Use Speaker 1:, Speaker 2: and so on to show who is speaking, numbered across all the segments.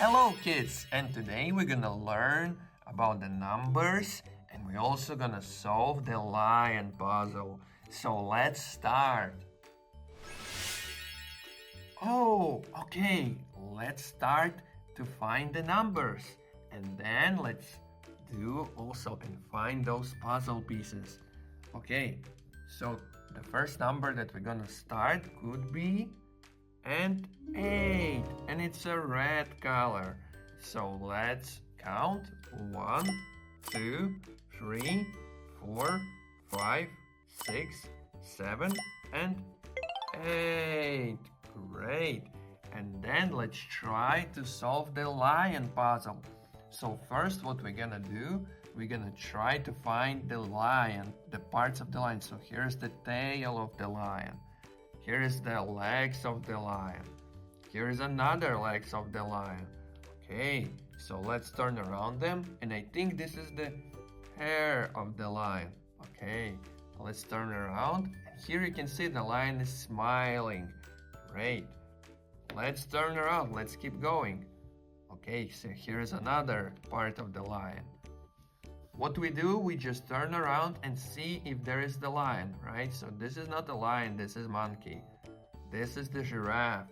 Speaker 1: Hello kids, and today we're gonna learn about the numbers and we're also gonna solve the lion puzzle. So let's start. Oh, okay, let's start to find the numbers and then let's do also and find those puzzle pieces. Okay, so the first number that we're gonna start could be and 8, and it's a red color. So let's count 1, 2, 3, 4, 5, 6, 7, and 8. Great. And then let's try to solve the lion puzzle. So first what we're gonna do, we're gonna try to find the lion, the parts of the lion. So here's the tail of the lion. Here is the legs of the lion. Here is another legs of the lion. Okay, so let's turn around them. And I think this is the hair of the lion. Okay, let's turn around. And here you can see the lion is smiling. Great. Let's turn around. Let's keep going. Okay, so here is another part of the lion. What we do, we just turn around and see if there is the lion, right? So this is not a lion, this is monkey. This is the giraffe.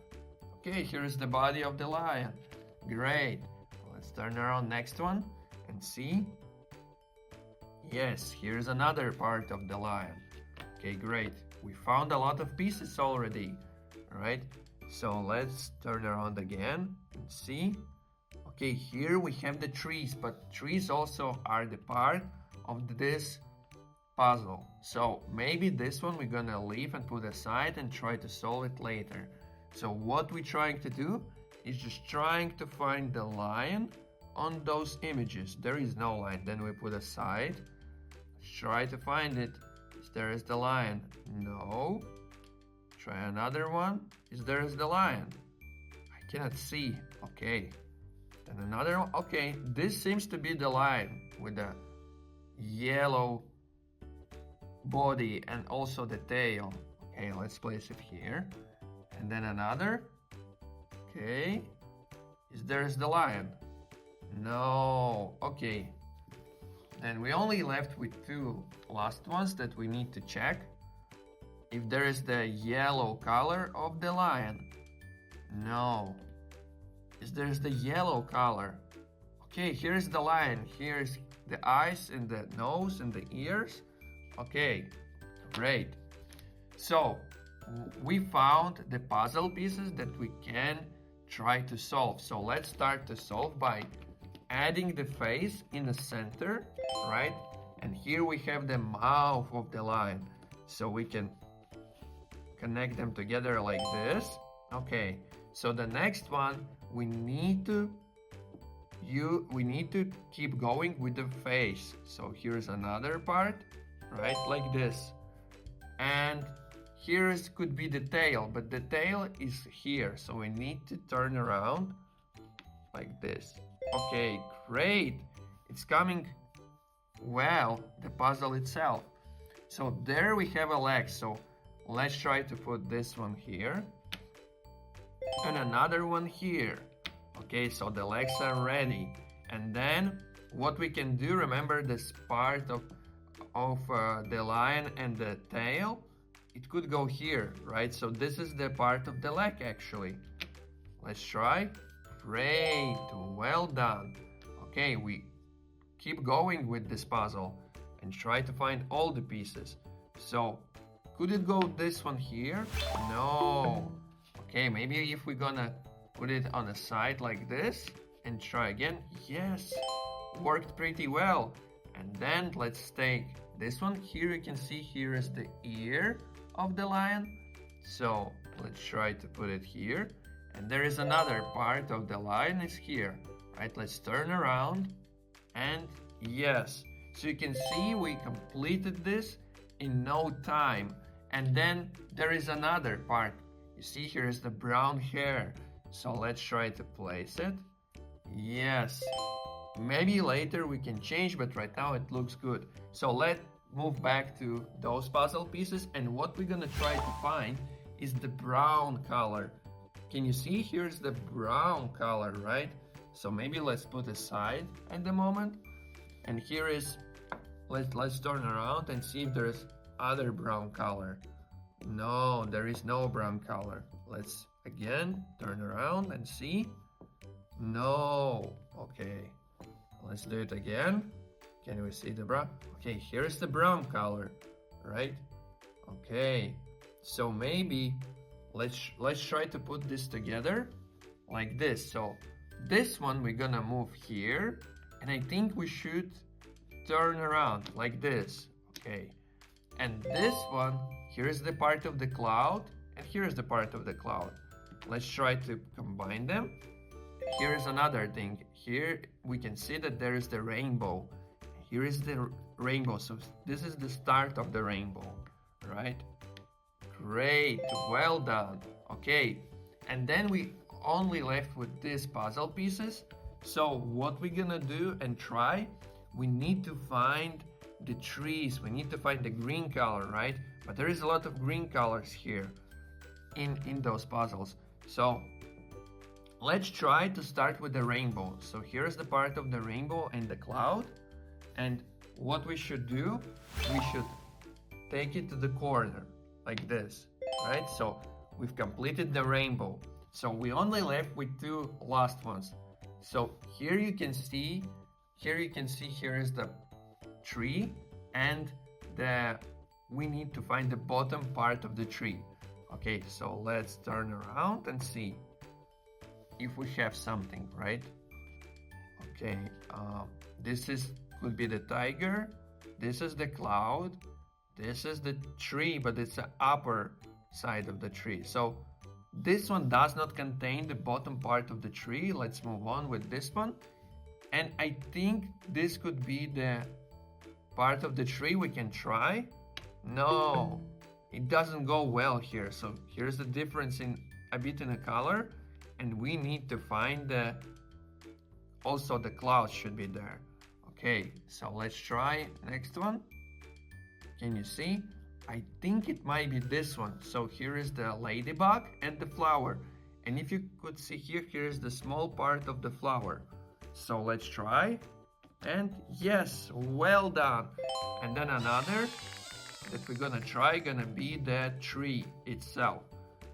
Speaker 1: Okay, here is the body of the lion. Great. Let's turn around next one and see. Yes, here's another part of the lion. Okay, great. We found a lot of pieces already, right? So let's turn around again and see. Okay, here we have the trees, but trees also are the part of this puzzle. So maybe this one we're gonna leave and put aside and try to solve it later. So what we're trying to do is just trying to find the lion on those images. There is no lion, then we put aside. Let's try to find it. There is the lion. No. Try another one. There is the lion. I cannot see. Okay. And another one. Okay, this seems to be the lion with the yellow body and also the tail. Okay, let's place it here. And then another. Okay. There's the lion. No. Okay. Then we only left with two last ones that we need to check. If there is the yellow color of the lion. No. There's the yellow color. Okay, here's the lion. Here's the eyes and the nose and the ears. Okay, great. So we found the puzzle pieces that we can try to solve. So let's start to solve by adding the face in the center, right? And here we have the mouth of the lion. So we can connect them together like this. Okay, so the next one we need to keep going with the face. So here's another part, right, like this. And here could be the tail, but the tail is here, so we need to turn around like this. Okay, great. It's coming well, the puzzle itself. So there we have a leg. So let's try to put this one here and another one here. Okay, so the legs are ready. And then what we can do, remember this part of the lion and the tail, it could go here, right? So this is the part of the leg actually. Let's try. Great, well done. Okay, we keep going with this puzzle and try to find all the pieces. So could it go this one here? No. Okay, maybe if we're gonna put it on the side like this and try again. Yes, worked pretty well. And then let's take this one. Here you can see here is the ear of the lion. So let's try to put it here. And there is another part of the lion is here, right? Let's turn around and yes. So you can see we completed this in no time. And then there is another part. You see here is the brown hair. So let's try to place it. Yes. Maybe later we can change, but right now it looks good. So let's move back to those puzzle pieces. And what we're gonna try to find is the brown color. Can you see? Here's the brown color, right? So maybe let's put aside at the moment. And here is, let's turn around and see if there's other brown color. No, there is no brown color. Let's again turn around and see. No. Okay, let's do it again. Can we see the brown? Okay, here's the brown color, right? Okay, so maybe let's try to put this together like this. So this one we're gonna move here, and I think we should turn around like this. Okay, and this one, here's the part of the cloud, and here's the part of the cloud. Let's try to combine them. Here's another thing. Here we can see that there is the rainbow. Here is the rainbow. So this is the start of the rainbow, right? Great, well done. Okay, and then we only left with these puzzle pieces. So what we're gonna do and try, we need to find the trees. We need to find the green color, right? But there is a lot of green colors here in those puzzles. So let's try to start with the rainbow. So here's the part of the rainbow and the cloud. And what we should do, we should take it to the corner like this, right? So we've completed the rainbow. So we only left with two last ones. So here you can see, here is the tree, and we need to find the bottom part of the tree. Okay, so let's turn around and see if we have something, right? Okay, could be the tiger, this is the cloud, this is the tree, but it's the upper side of the tree. So this one does not contain the bottom part of the tree. Let's move on with this one. And I think this could be the part of the tree we can try. No, it doesn't go well here. So here's the difference in a bit in the color, and we need to find also the clouds should be there. Okay, so let's try next one. Can you see? I think it might be this one. So here is the ladybug and the flower. And if you could see here, here is the small part of the flower. So let's try. And yes, well done. And then another that we're gonna try gonna be the tree itself.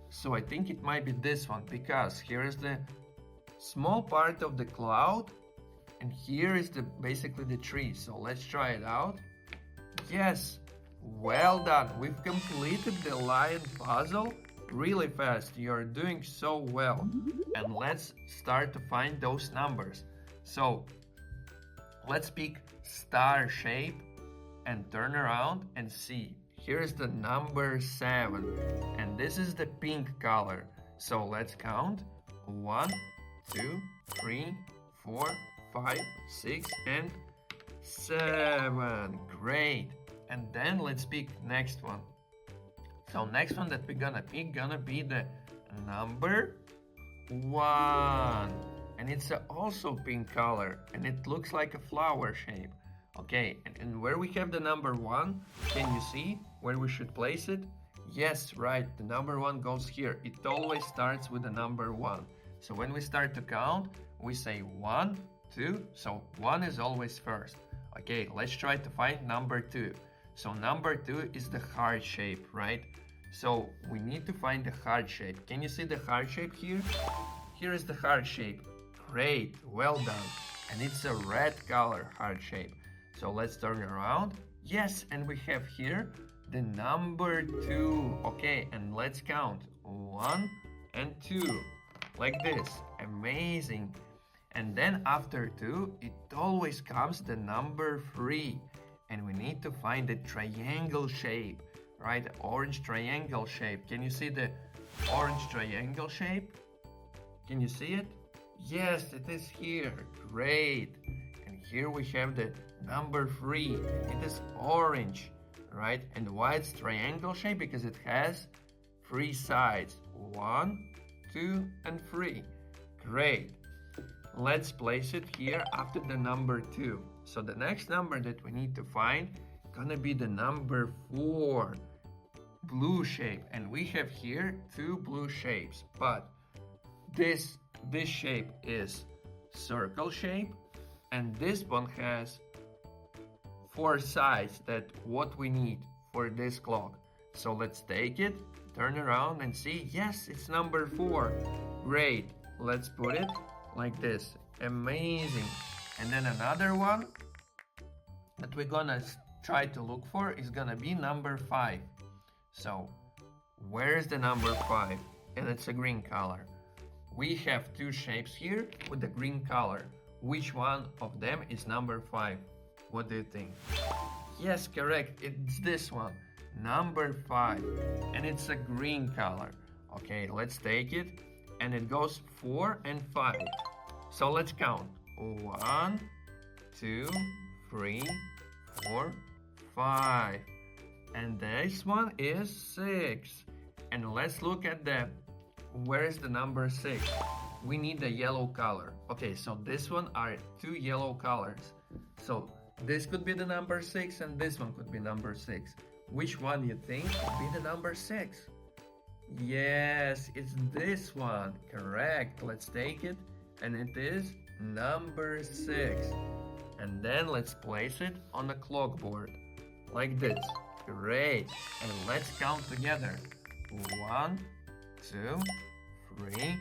Speaker 1: So I think it might be this one, because here is the small part of the cloud, and here is basically the tree. So let's try it out. Yes, well done. We've completed the lion puzzle really fast. You're doing so well. And let's start to find those numbers. So let's pick star shape and turn around and see. Here's the number 7, and this is the pink color. So let's count. 1, 2, 3, 4, 5, 6, and 7. Great. And then let's pick next one. So next one that we're gonna pick gonna be the number 1, and it's also pink color, and it looks like a flower shape. Okay, and where we have the number 1, can you see where we should place it? Yes, right, the number 1 goes here. It always starts with the number 1. So when we start to count, we say 1, 2, so 1 is always first. Okay, let's try to find number 2. So number 2 is the heart shape, right? So we need to find the heart shape. Can you see the heart shape here? Here is the heart shape. Great, well done. And it's a red color heart shape. So let's turn around. Yes, and we have here the number 2. Okay, and let's count. 1 and 2. Like this. Amazing. And then after 2, it always comes the number 3. And we need to find the triangle shape, right? The orange triangle shape. Can you see the orange triangle shape? Can you see it? Yes, it is here. Great. And here we have the number 3. It is orange, right? And why it's triangle shape? Because it has 3 sides. 1, 2, and 3. Great. Let's place it here after the number 2. So the next number that we need to find gonna be the number 4, blue shape. And we have here 2 blue shapes, but this shape is circle shape, and this one has 4 sides that what we need for this clock. So let's take it, turn around and see. Yes, it's number 4. Great. Let's put it like this. Amazing. And then another one that we're gonna try to look for is gonna be number 5. So where's the number 5? And it's a green color. We have 2 shapes here with the green color. Which one of them is number 5? What do you think? Yes, correct. It's this one. Number 5. And it's a green color. Okay, let's take it. And it goes 4 and 5. So let's count. 1, 2, 3, 4, 5. And this one is 6. And let's look at where is the number 6? We need the yellow color. Okay, so this one are 2 yellow colors. So this could be the number 6 and this one could be number 6. Which one you think would be the number 6? Yes, it's this one. Correct. Let's take it. And it is number 6. And then let's place it on the clock board. Like this. Great. And let's count together. 1, 2, 3,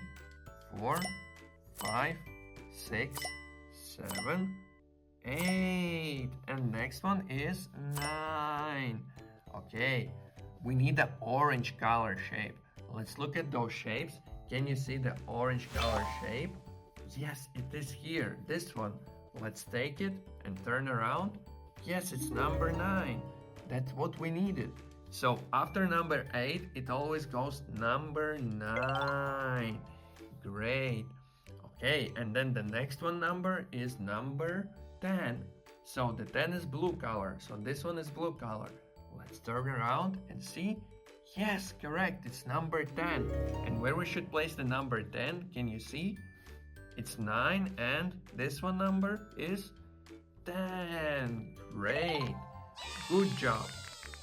Speaker 1: 4, 5, 6, 7, 8. And next one is 9. Okay. We need the orange color shape. Let's look at those shapes. Can you see the orange color shape? Yes, it is here. This one. Let's take it and turn around. Yes, it's number 9. That's what we needed. So after number 8, it always goes number 9. Great. Okay, and then the next one number is number 10. So the 10 is blue color. So this one is blue color. Let's turn around and see. Yes, correct. It's number 10. And where we should place the number 10, can you see? It's 9 and this one number is 10. Great. Good job.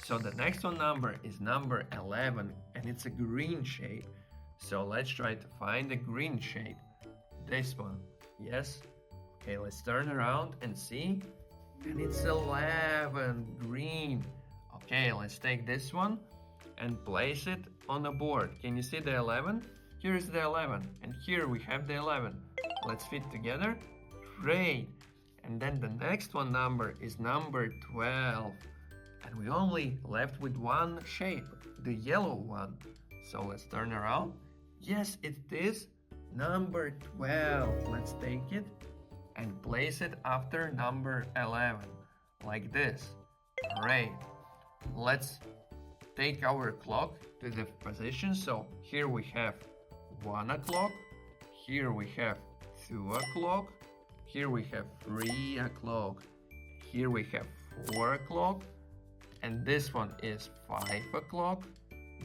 Speaker 1: So the next one number is number 11 and it's a green shape. So let's try to find the green shape. This one. Yes. Okay, let's turn around and see. And it's 11. Green. Okay, let's take this one and place it on the board. Can you see the 11? Here is the 11. And here we have the 11. Let's fit together. Great. And then the next one number is number 12. And we only left with one shape, the yellow one. So let's turn around. Yes, it is number 12. Let's take it and place it after number 11. Like this. Great. Let's take our clock to the position. So here we have 1 o'clock. Here we have 2 o'clock. Here we have 3 o'clock. Here we have 4 o'clock. And this one is 5 o'clock.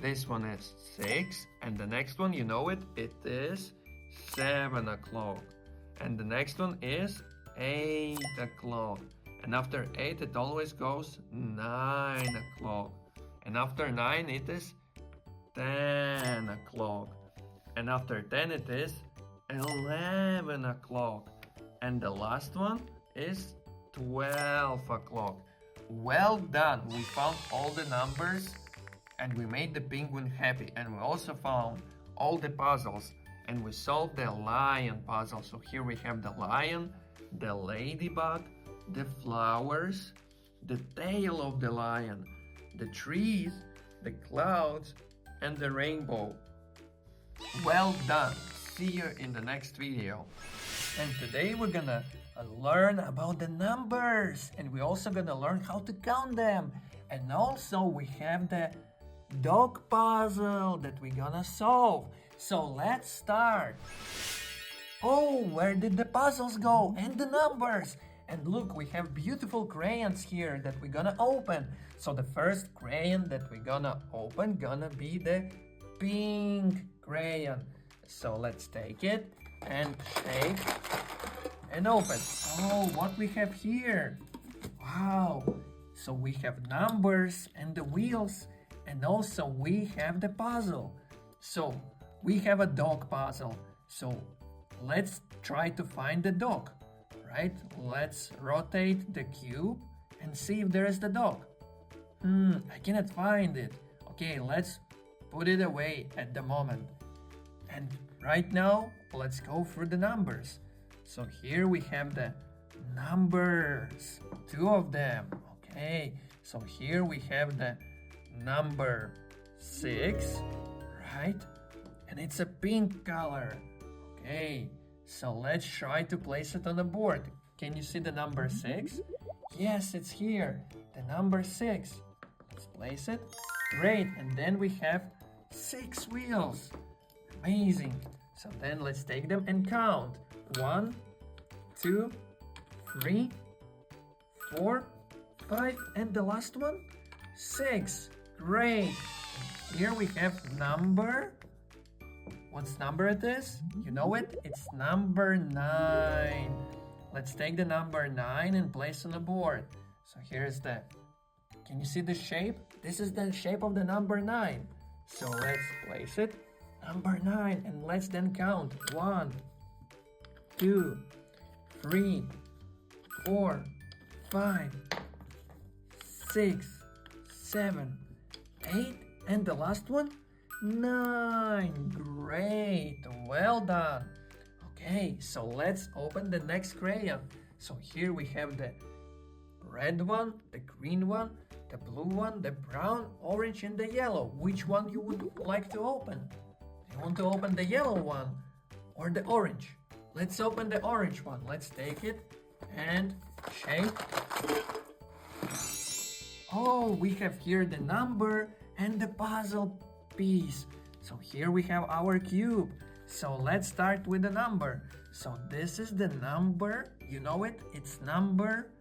Speaker 1: This one is 6. And the next one, you know it, it is 7 o'clock. And the next one is 8 o'clock. And after 8, it always goes 9 o'clock. And after 9, it is 10 o'clock. And after 10, it is 11 o'clock. And the last one is 12 o'clock. Well done. We found all the numbers and we made the penguin happy. And we also found all the puzzles and we solved the lion puzzle. So here we have the lion, the ladybug, the flowers, the tail of the lion, the trees, the clouds, and the rainbow. Well done. See you in the next video. And today we're gonna learn about the numbers, and we're also gonna learn how to count them. And also we have the dog puzzle that we're gonna solve. So let's start. Oh, where did the puzzles go? And the numbers. And look, we have beautiful crayons here that we're gonna open. So the first crayon that we're gonna open gonna be the pink crayon. So let's take it and shake and open. Oh, what we have here. Wow. So we have numbers and the wheels, and also we have the puzzle. So we have a dog puzzle. So let's try to find the dog, right? Let's rotate the cube and see if there is the dog. I cannot find it. Okay, let's put it away at the moment. And right now, let's go through the numbers. So here we have the numbers, 2 of them. Okay, so here we have the number 6, right? And it's a pink color. Okay, so let's try to place it on the board. Can you see the number 6? Yes, it's here, the number 6. Let's place it. Great, and then we have 6 wheels. Amazing. So then let's take them and count. 1, 2, 3, 4, 5, and the last one, 6. Great. Here we have number. What's number it is? You know it? It's number 9. Let's take the number 9 and place on the board. So here's the. Can you see the shape? This is the shape of the number 9. So let's place it. Number 9, and let's then count. 1, 2, 3, 4, 5, 6, 7, 8, and the last one, 9. Great, well done. Okay, so let's open the next crayon. So here we have the red one, the green one, the blue one, the brown, orange, and the yellow. Which one you would like to open? You want to open the yellow one or the orange? Let's open the orange one. Let's take it and shake. Oh, we have here the number and the puzzle piece. So here we have our cube. So let's start with the number. So this is the number. You know it? It's number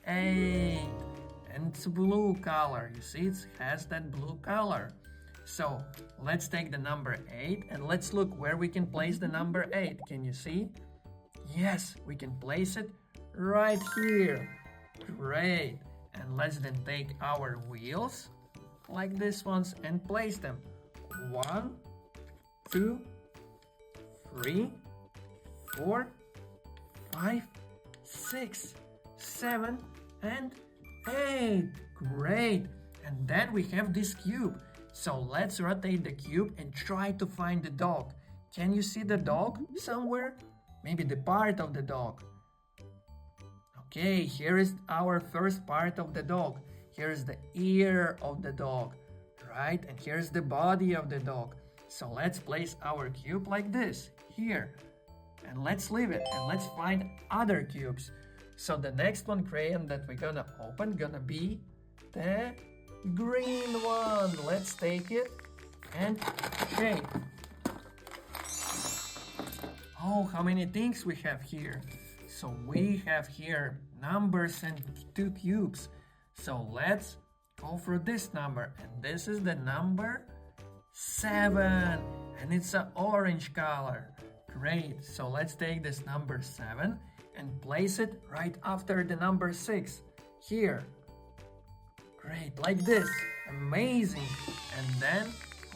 Speaker 1: 8. And it's blue color. You see, it has that blue color. So let's take the number 8 and let's look where we can place the number 8. Can you see? Yes, we can place it right here. Great. And let's then take our wheels like these ones and place them. 1, 2, 3, 4, 5, 6, 7, and 8. Great. And then we have this cube. So let's rotate the cube and try to find the dog. Can you see the dog somewhere? Maybe the part of the dog. Okay, here is our first part of the dog. Here's the ear of the dog, right? And here's the body of the dog. So let's place our cube like this, here. And let's leave it and let's find other cubes. So the next one crayon that we're gonna open gonna be the green one. Let's take it and shake. Oh, how many things we have here. So we have here numbers and 2 cubes. So let's go for this number. And this is the number 7. And it's an orange color. Great. So let's take this number 7 and place it right after the number 6. Here. Great. Like this. Amazing. And then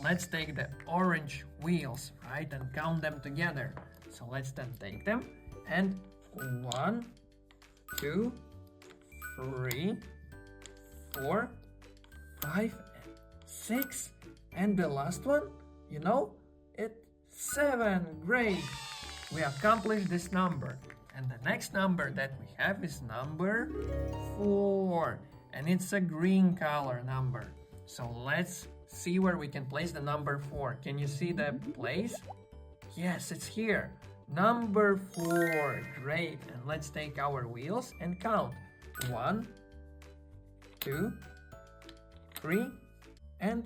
Speaker 1: let's take the orange wheels, right? And count them together. So let's then take them and 1, 2, 3, 4, 5, 6, and the last one, you know, it's 7. Great. We accomplished this number. And the next number that we have is number 4. And it's a green color number. So let's see where we can place the number 4. Can you see the place? Yes, it's here. Number 4. Great. And let's take our wheels and count. 1, 2, 3, and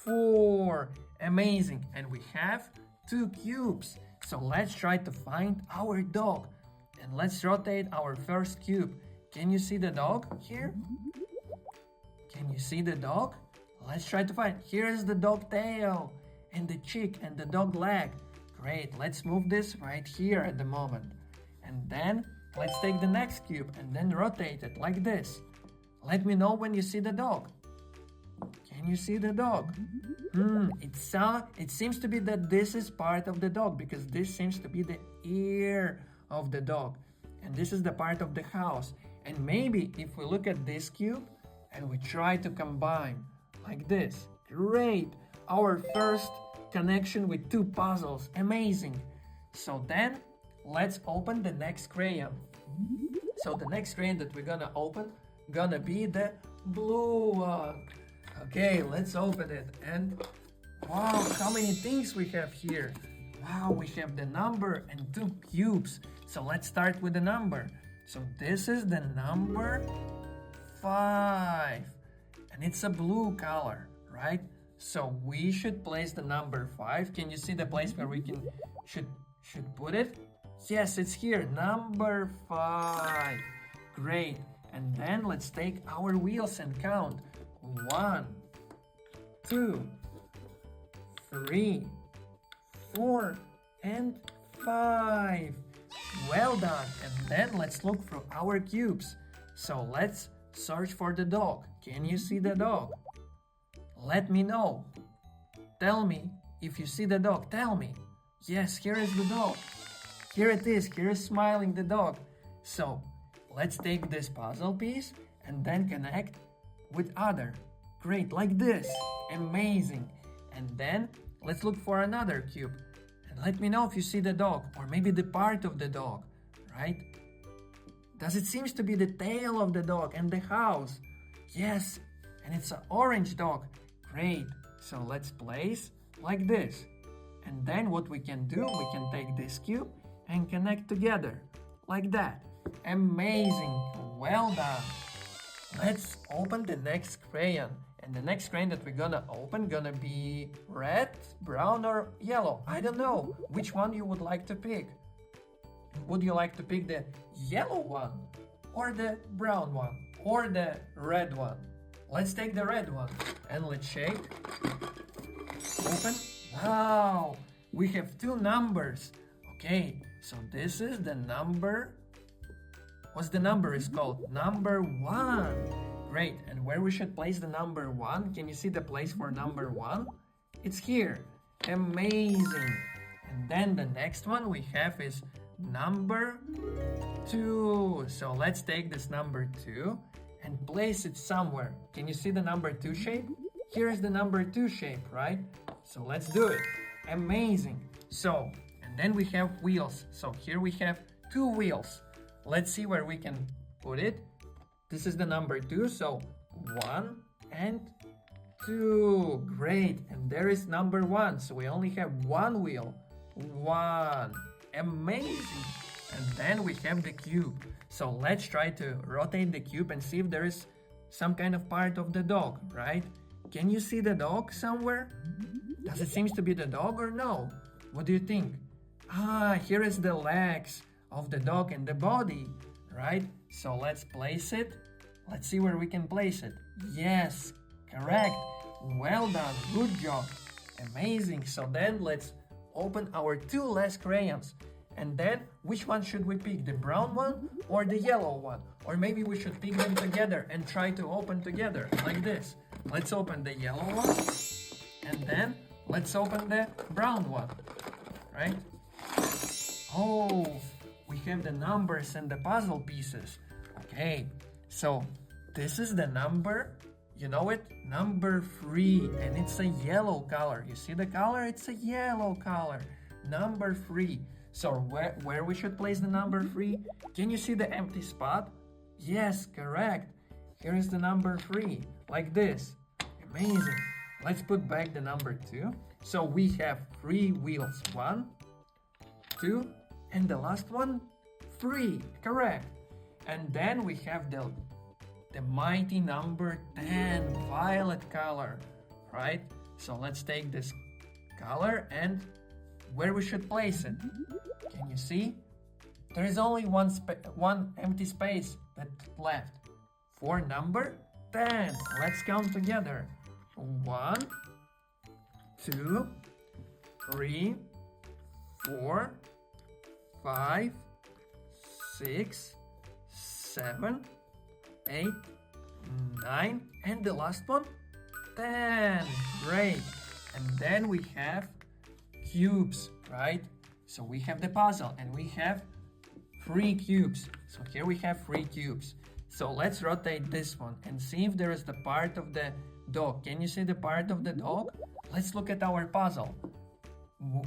Speaker 1: 4. Amazing. And we have 2 cubes. So let's try to find our dog. And let's rotate our first cube. Can you see the dog here? Can you see the dog? Let's try to find. Here's the dog tail and the cheek and the dog leg. Great. Let's move this right here at the moment. And then let's take the next cube and then rotate it like this. Let me know when you see the dog. Can you see the dog? It seems to be that this is part of the dog because this seems to be the ear of the dog. And this is the part of the house. And maybe if we look at this cube and we try to combine like this. Great! Our first connection with two puzzles. Amazing! So then let's open the next crayon. So the next crayon that we're gonna open gonna be the blue one. Okay, let's open it. And wow, how many things we have here. Wow, we have the number and two cubes. So let's start with the number. So this is the number 5. And it's a blue color, right? So we should place the number 5. Can you see the place where we should put it? Yes, it's here. Number 5. Great. And then let's take our wheels and count. 1, 2, 3, 4, and 5. Well done. And then let's look for our cubes. So let's search for the dog. Can you see the dog? Let me know. Tell me if you see the dog. Tell me. Yes, here is the dog. Here it is. Here is smiling the dog. So let's take this puzzle piece and then connect with other. Great, like this. Amazing. And then let's look for another cube. And let me know if you see the dog or maybe the part of the dog, right? Does it seems to be the tail of the dog and the house? Yes, and it's an orange dog. Great. So let's place like this. And then what we can do, we can take this cube and connect together like that. Amazing. Well done. Let's open the next crayon. And the next crayon that we're gonna open gonna be red, brown, or yellow. I don't know which one you would like to pick. Would you like to pick the yellow one or the brown one or the red one? Let's take the red one and let's shake. Open. Wow, we have two numbers. Okay, so this is the number. What's the number is called? Number 1. Great, and where we should place the number 1? Can you see the place for number 1? It's here. Amazing. And then the next one we have is number 2. So let's take this number 2 and place it somewhere. Can you see the number 2 shape? Here is the number 2 shape, right? So let's do it. Amazing. So, and then we have wheels. So here we have 2 wheels. Let's see where we can put it. This is the number 2, so 1 and 2. Great. And there is number 1, so we only have 1 wheel. 1. Amazing. And then we have the cube. So let's try to rotate the cube and see if there is some kind of part of the dog, right? Can you see the dog somewhere? Does it seem to be the dog or no? What do you think? Here is the legs of the dog and the body, right? So let's place it. Let's see where we can place it. Yes, correct. Well done. Good job. Amazing. So then let's open our 2 last crayons. And then which one should we pick? The brown one or the yellow one? Or maybe we should pick them together and try to open together like this. Let's open the yellow one. And then let's open the brown one, right? Oh, we have the numbers and the puzzle pieces. Okay, so this is the number, you know it? Number 3, and it's a yellow color. You see the color? It's a yellow color. Number 3. So where we should place the number 3? Can you see the empty spot? Yes, correct. Here is the number 3, like this. Amazing. Let's put back the number 2. So we have 3 wheels. 1, 2, and the last one, 3. Correct. And then we have the mighty number 10, violet color, right? So let's take this color and where we should place it. Can you see? There is only one empty space that left for number 10. Let's count together. 1, 2, 3, 4, 5, 6, 7, 8, 9, and the last one, 10. Great. And then we have cubes, right? So we have the puzzle and we have 3 cubes. So here we have 3 cubes. So let's rotate this one and see if there is the part of the dog. Can you see the part of the dog? Let's look at our puzzle.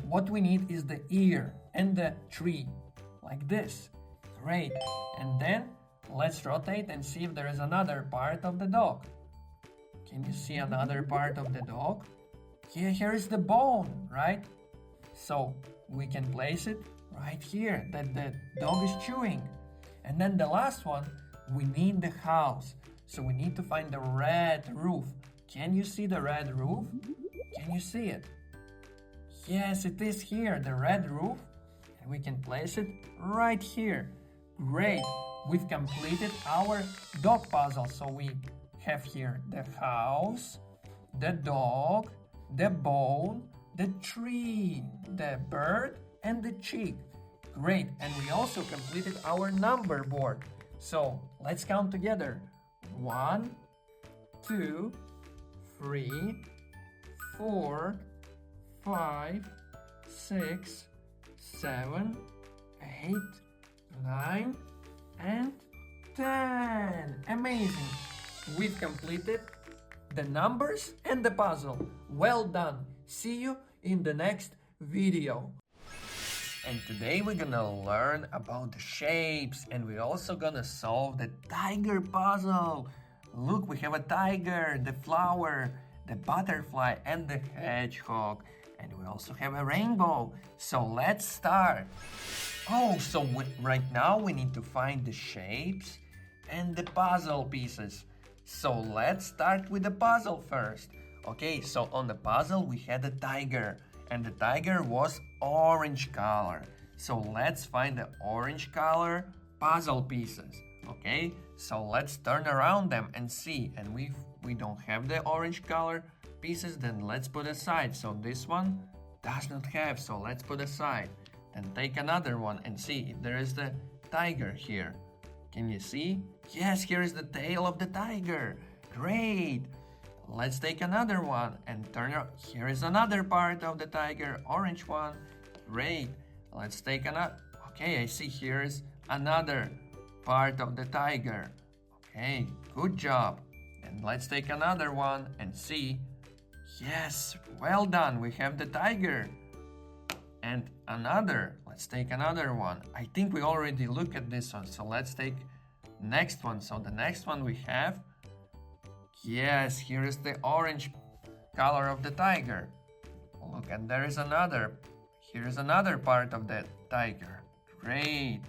Speaker 1: What we need is the ear and the tree, like this. Great. And then let's rotate and see if there is another part of the dog. Can you see another part of the dog? Here is the bone, right? So we can place it right here that the dog is chewing. And then the last one, we need the house. So we need to find the red roof. Can you see the red roof? Can you see it? Yes, it is here, the red roof. And we can place it right here. Great. We've completed our dog puzzle. So we have here the house, the dog, the bone, the tree, the bird, and the chick. Great. And we also completed our number board. So let's count together. 1, 2, 3, 4, 5, 6, 7, 8, 9, and 10. Amazing. We've completed the numbers and the puzzle. Well done. See you in the next video. And today we're gonna learn about the shapes and we're also gonna solve the tiger puzzle. Look, we have a tiger, the flower, the butterfly, and the hedgehog. And we also have a rainbow. So let's start. Oh, so right now we need to find the shapes and the puzzle pieces. So let's start with the puzzle first. Okay, so on the puzzle we had a tiger. And the tiger was orange color. So let's find the orange color puzzle pieces. Okay, so let's turn around them and see. And we don't have the orange color pieces, then let's put aside. So this one does not have, so let's put aside. Then take another one and see if there is the tiger here. Can you see? Yes, here is the tail of the tiger. Great. Let's take another one and turn it. Here is another part of the tiger, orange one. Great. Let's take another. Okay, I see here is another part of the tiger. Okay, good job. And let's take another one and see. Yes, well done. We have the tiger. And another. Let's take another one. I think we already looked at this one. So let's take next one. So the next one we have. Yes, here is the orange color of the tiger. Look, and there is another. Here is another part of the tiger. Great.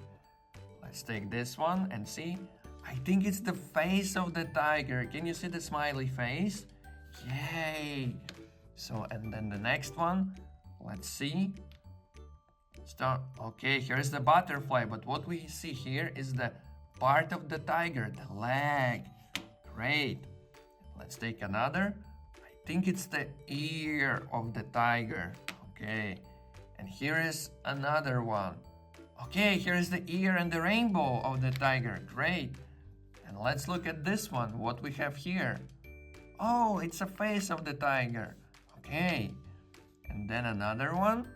Speaker 1: Let's take this one and see. I think it's the face of the tiger. Can you see the smiley face? Yay. So, and then the next one. Let's see. Start. Okay, here's the butterfly. But what we see here is the part of the tiger, the leg. Great. Let's take another. I think it's the ear of the tiger. Okay. And here is another one. Okay, here is the ear and the rainbow of the tiger. Great. And let's look at this one. What we have here. Oh, it's a face of the tiger. Okay. And then another one.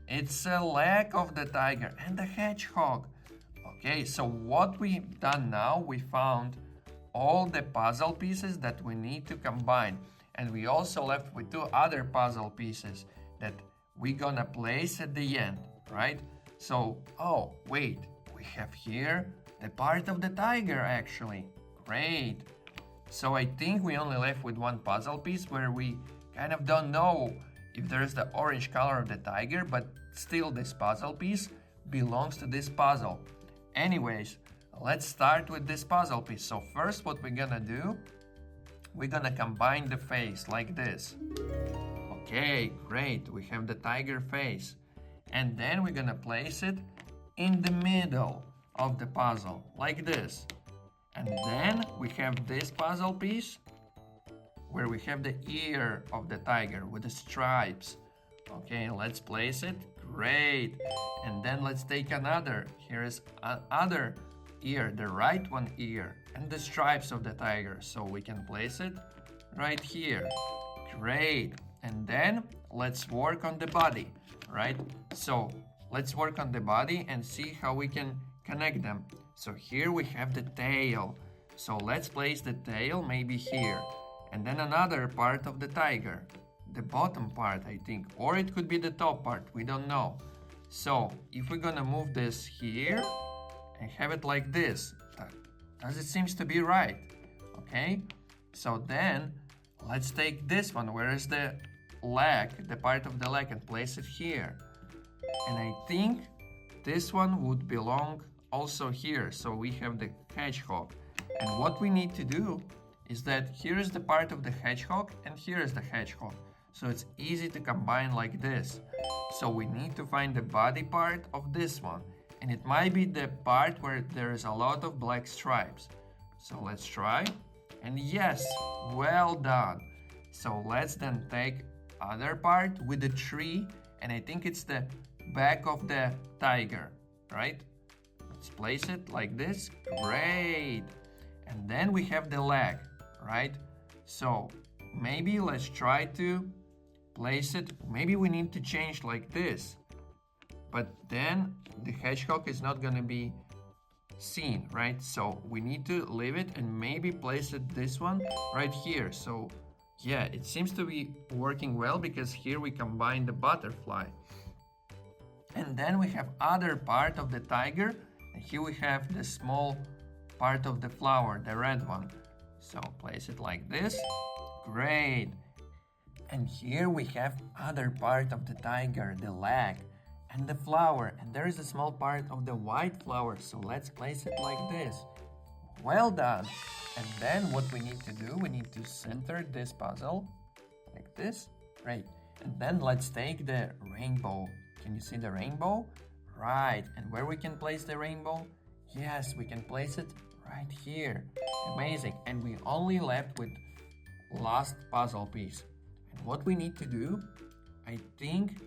Speaker 1: It's a leg of the tiger and the hedgehog. Okay, so what we've done now, we found all the puzzle pieces that we need to combine. And we also left with 2 other puzzle pieces that we're gonna place at the end, right? So, oh, wait, we have here the part of the tiger actually. Great. So I think we only left with 1 puzzle piece where we kind of don't know if there's the orange color of the tiger, but still this puzzle piece belongs to this puzzle. Anyways, let's start with this puzzle piece. So first what we're gonna do, we're gonna combine the face like this. Okay, great, we have the tiger face. And then we're gonna place it in the middle of the puzzle, like this. And then we have this puzzle piece where we have the ear of the tiger with the stripes. Okay, let's place it. Great. And then let's take another. Here is another ear, the right one ear, and the stripes of the tiger. So we can place it right here. Great. And then let's work on the body, right? So let's work on the body and see how we can connect them. So here we have the tail. So let's place the tail maybe here. And then another part of the tiger. The bottom part, I think. Or it could be the top part. We don't know. So if we're gonna move this here and have it like this, does it seems to be right? Okay. So then let's take this one. Where is the leg, the part of the leg, and place it here. And I think this one would belong also here. So we have the hedgehog. And what we need to do is that here is the part of the hedgehog and here is the hedgehog. So it's easy to combine like this. So we need to find the body part of this one. And it might be the part where there is a lot of black stripes. So let's try. And yes, well done. So let's then take other part with the tree. And I think it's the back of the tiger, right? Let's place it like this. Great. And then we have the leg, right? So maybe let's try to place it. Maybe we need to change like this. But then the hedgehog is not going to be seen, right? So we need to leave it and maybe place it this one right here. So yeah, it seems to be working well because here we combine the butterfly. And then we have other part of the tiger. And here we have the small part of the flower, the red one. So place it like this. Great. And here we have other part of the tiger, the leg and the flower. And there is a small part of the white flower. So let's place it like this. Well done. And then what we need to do, we need to center this puzzle like this. Great. And then let's take the rainbow. Can you see the rainbow? Right. And where we can place the rainbow? Yes, we can place it right here. Amazing. And we only left with last puzzle piece. And what we need to do, I think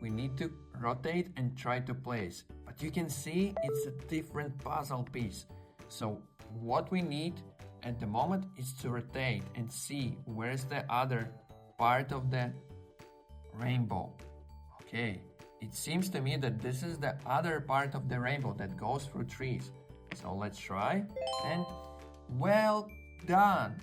Speaker 1: we need to rotate and try to place. But you can see it's a different puzzle piece. So what we need at the moment is to rotate and see where's the other part of the rainbow. Okay, it seems to me that this is the other part of the rainbow that goes through trees. So let's try. And well done.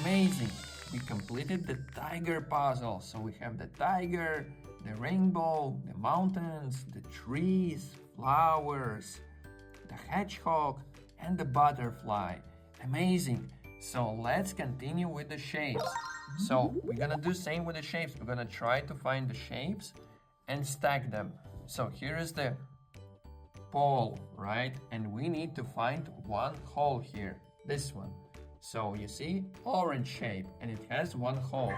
Speaker 1: Amazing. We completed the tiger puzzle. So we have the tiger, the rainbow, the mountains, the trees, flowers, the hedgehog, and the butterfly. Amazing. So let's continue with the shapes. So we're gonna do same with the shapes. We're gonna try to find the shapes and stack them. So here is the pole, right? And we need to find one hole here, this one. So you see, orange shape, and it has one hole.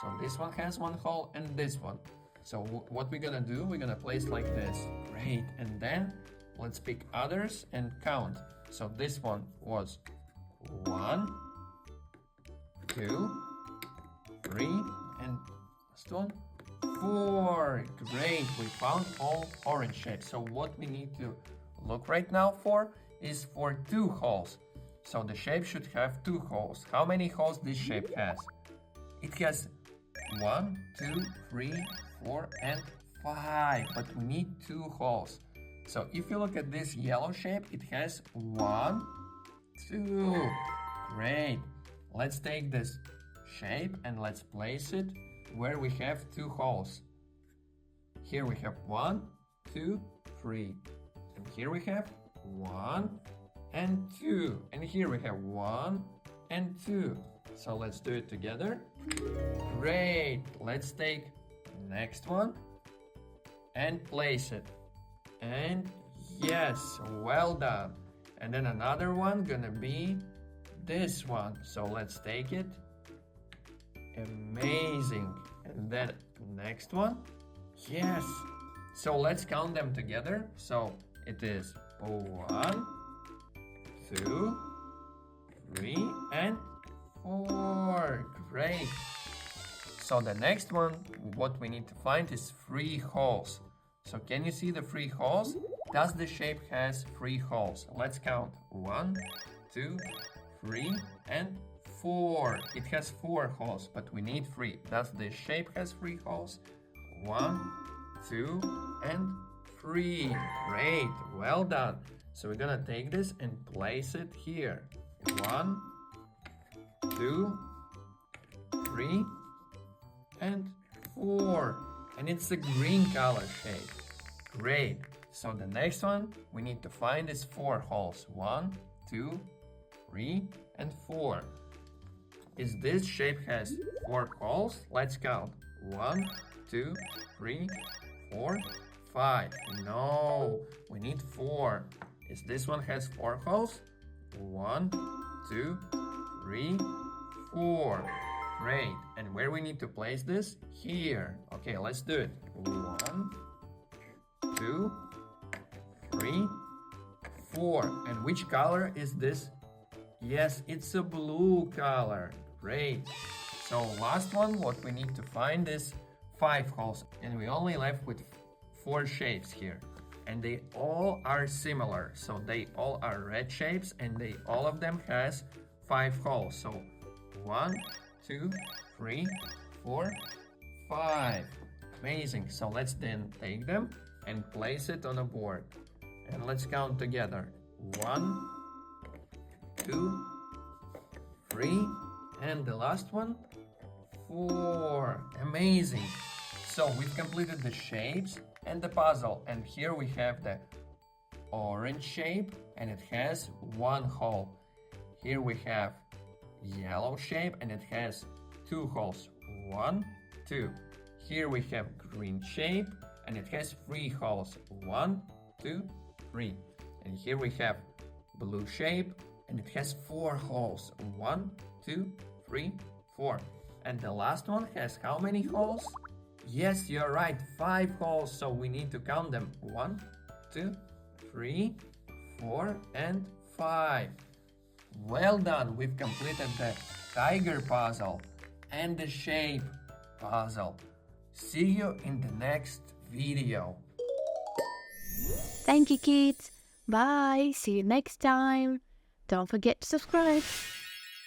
Speaker 1: So this one has one hole and this one. So what we're gonna do, we're gonna place like this. Great. And then let's pick others and count. So this one was 1, 2, 3, and last one, 4. Great, we found all orange shapes. So what we need to look right now for is for 2 holes. So the shape should have 2 holes. How many holes this shape has? It has 1, 2, 3, 4, and 5. But we need 2 holes. So if you look at this yellow shape, it has 1, 2. Great. Let's take this shape and let's place it where we have 2 holes. Here we have 1, 2, 3. And here we have 1 and 2. And here we have 1 and 2. So let's do it together. Great. Let's take next one and place it. And yes, well done. And then another one gonna be this one. So let's take it. Amazing. And then next one. Yes. So let's count them together. So it is 1, 2, 3, and 4. Great. So the next one, what we need to find is 3 holes. So can you see the 3 holes? Does the shape has 3 holes? Let's count. 1, 2, 3, and 4. It has 4 holes, but we need 3. Does this shape has 3 holes? 1, 2, and 3. Great, well done. So we're gonna take this and place it here. 1, 2, 3, and 4. And it's a green color shape. Great. So the next one, we need to find is 4 holes. 1, 2, 3, and 4. Is this shape has 4 holes? Let's count. 1, 2, 3, 4, 5. No, we need 4. Is this one has 4 holes? 1, 2, 3, 4. Great. And where we need to place this? Here. Okay, let's do it. 1, 2, 3, 4. And which color is this? Yes, it's a blue color. Great. So last one, what we need to find is 5 holes. And we only left with 4 shapes here. And they all are similar. So they all are red shapes and all of them has 5 holes. So 1, 2, 3, 4, 5. Amazing. So let's then take them and place it on a board. And let's count together. 1, 2, 3, and the last one, 4. Amazing. So we've completed the shapes and the puzzle. And here we have the orange shape and it has 1 hole. Here we have yellow shape and it has 2 holes. 1, 2. Here we have green shape and it has 3 holes. 1, 2, 3. And here we have blue shape and it has 4 holes. 1, 2, 3, 4. And the last one has how many holes? Yes, you're right, 5 holes. So we need to count them. 1, 2, 3, 4, and 5. Well done, we've completed the tiger puzzle and the shape puzzle. See you in the next video.
Speaker 2: Thank you, kids. Bye. See you next time. Don't forget to subscribe.